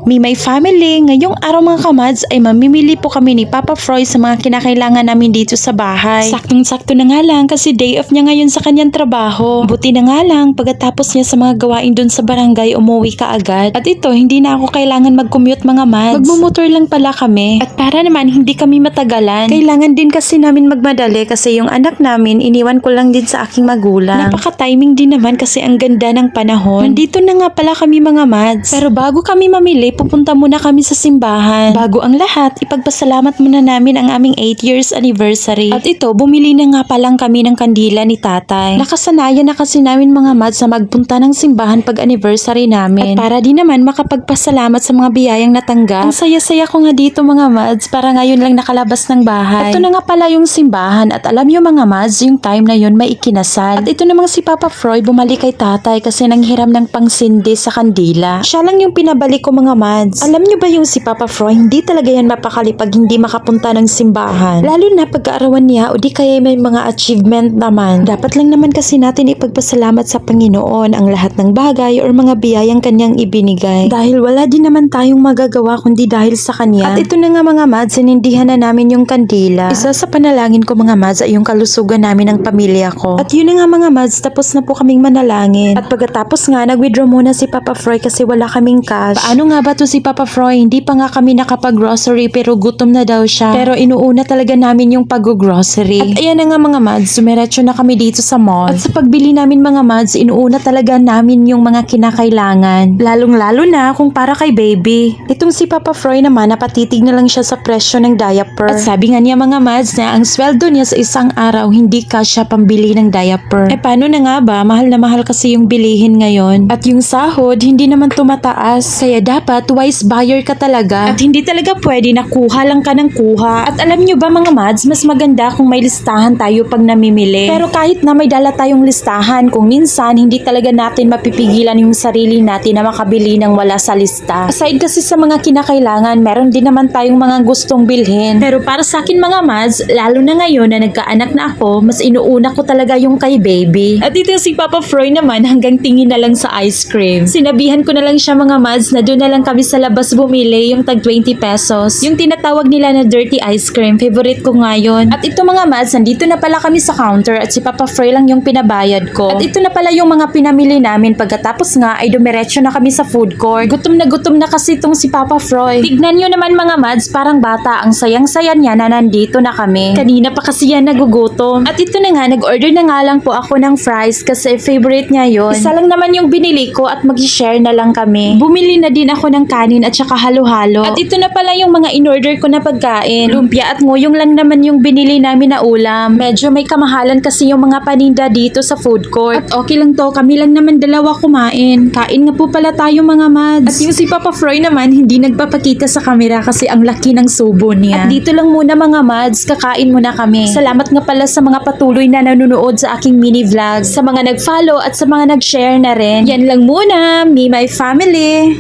Me My Family, ngayong araw mga kamads ay mamimili po kami ni Papa Froy sa mga kinakailangan namin dito sa bahay. Saktong-sakto na nga lang kasi day off niya ngayon sa kanyang trabaho. Buti na nga lang pagkatapos niya sa mga gawain dun sa barangay umuwi ka agad. At ito, hindi na ako kailangan mag-commute mga mads. Magmumotor lang pala kami. At para naman hindi kami matagalan, kailangan din kasi namin magmadali kasi yung anak namin iniwan ko lang din sa aking magulang. Napaka-timing din naman kasi ang ganda ng panahon. Nandito na nga pala kami mga mads. Pero bago kami mamili, pupunta muna kami sa simbahan. Bago ang lahat, ipagpasalamat muna namin ang aming 8 years anniversary. At ito, bumili na nga palang kami ng kandila ni tatay. Nakasanayan na kasi namin mga mads na magpunta ng simbahan pag anniversary namin. At para din naman makapagpasalamat sa mga biyayang natanggap. Ang saya-saya ko nga dito mga mads, para ngayon lang nakalabas ng bahay. Ito na nga pala yung simbahan at alam nyo mga mads, yung time na yun may ikinasal. At ito namang si Papa Froy bumalik kay tatay kasi nanghiram ng pangsindi sa kandila. Siya lang yung pinabalik ko mga mads. Alam nyo ba yung si Papa Froy, hindi talaga yan mapakali pag hindi makapunta ng simbahan. Lalo na pag-aarawan niya o di kaya may mga achievement naman. Dapat lang naman kasi natin ipagpasalamat sa Panginoon ang lahat ng bagay or mga biyayang kanyang ibinigay. Dahil wala din naman tayong magagawa kundi dahil sa kanya. At ito na nga mga mads, sinindihan na namin yung kandila. Isa sa panalangin ko mga mads ay yung kalusugan namin ng pamilya ko. At yun na nga mga mads, tapos na po kaming manalangin. At pagkatapos nga, nag-withdraw muna si Papa Froy kasi wala kaming cash. Paano nga ba to si Papa Froy? Hindi pa nga kami nakapag-grocery pero gutom na daw siya. Pero inuuna talaga namin yung pag-grocery. At ayan na nga mga mads, dumiretso na kami dito sa mall. At sa pagbili namin mga mads, inuuna talaga namin yung mga kinakailangan. Lalong-lalo na kung para kay baby. Itong si Papa Froy naman, napatitig na lang siya sa presyo ng diaper. At sabi nga niya mga mads na ang sweldo niya sa isang araw hindi kasya pambili ng diaper. Eh paano na nga ba? Mahal na mahal kasi yung bilihin ngayon. At yung sahod, hindi naman tumataas. Kaya dapat wise buyer ka talaga. At hindi talaga pwede na kuha lang ka ng kuha. At alam nyo ba mga mads, mas maganda kung may listahan tayo pag namimili. Pero kahit na may dala tayong listahan, kung minsan hindi talaga natin mapipigilan yung sarili natin na makabili ng wala sa lista. Aside kasi sa mga kinakailangan, meron din naman tayong mga gustong bilhin. Pero para sa akin mga mads, lalo na ngayon na nagkaanak na ako, mas inuuna ko talaga yung kay baby. At ito si Papa Froy naman hanggang tingin na lang sa ice cream. Sinabihan ko na lang siya mga mads na doon na lang kami sa labas bumili yung tag 20 pesos. Yung tinatawag nila na dirty ice cream. Favorite ko ngayon. At ito mga mads, nandito na pala kami sa counter at si Papa Froy lang yung pinabayad ko. At ito na pala yung mga pinamili namin. Pagkatapos nga ay dumiretso na kami sa food court. Gutom na kasi itong si Papa Froy. Tignan nyo naman mga mads, parang bata. Ang sayang-saya niya na nandito na kami. Kanina pa kasi yan nagugutom. At ito na nga, nag-order na nga lang po ako ng fries kasi favorite niya yon. Isa lang naman yung binili ko at mag-share na lang kami. Bumili na din ako ng kanin at saka halo-halo. At ito na pala yung mga in-order ko na pagkain. Lumpia at nguyong lang naman yung binili namin na ulam. Medyo may kamahalan kasi yung mga paninda dito sa food court. At okay lang to, kami lang naman dalawa kumain. Kain nga po pala tayo mga mads. At yung si Papa Froy naman, hindi nagpapakita sa camera kasi ang laki ng subo niya. At dito lang muna mga mads, kakain muna kami. Salamat nga pala sa mga patuloy na nanonood sa aking mini vlog. Sa mga nag-follow at sa mga nag-share na rin. Yan lang muna, Me My Family.